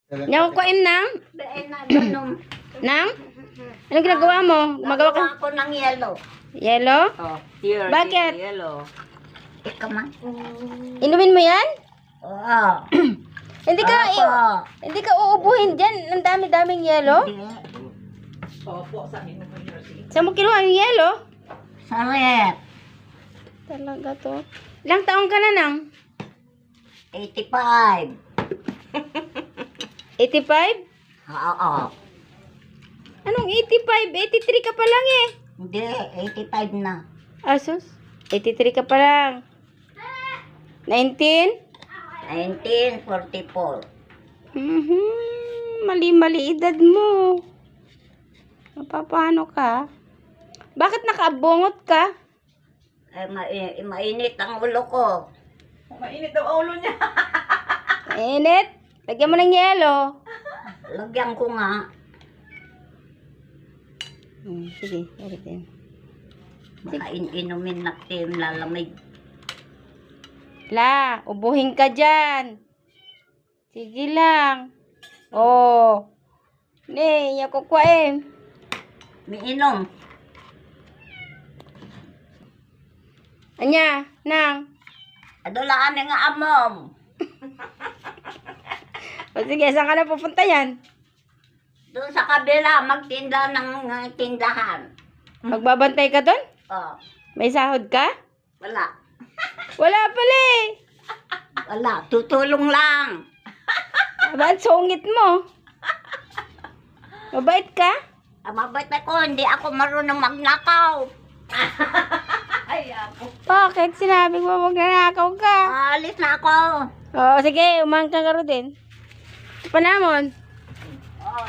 Nang kukuin nang? Nang? Anong ginagawa mo? Gumagawa ka? Ako ng yellow. Yellow? Oh, here. Bakit? Yellow. Ikaw man. Inumin mo yan? Oo. Hindi ka, hindi ka uubuhin dyan. Ang dami-daming yellow. Saan mo kinuha yung yellow? Sa rep. Talaga to. Ilang taong ka na nang? 85. 85? Oo. Anong 85? 83 ka pa lang eh. Hindi, 85 na. Asus? 83 ka pa lang. 19? 1944. Mali-mali edad mo. Paano ka? Bakit nakaabungot ka? Mainit ang ulo ko. Mainit daw ulo niya. Init? Lagyan mo ng yelo. Lagyan ko nga. Sige, ulitin. Baka inumin natin lalamig. La, ubuhin ka dyan. Sige lang. Oh. Ne, ako kwa eh. Miinom. Anya, nang. Adulaan nga amom. O sige, saan ka na pupunta yan? Doon sa kabila, magtinda ng tindahan. Magbabantay ka doon? Oh, May sahod ka? wala. Wala pala eh. Wala, tutulong lang. Aba, ang sungit mo. Mabait ka? Mabait ako, hindi ako marunong magnakaw. Ay, ako. Bakit? Sinabi mo magnanakaw ka. Alis na ako. Oo, sige, umangkang ka rin din. Panamon. Oh,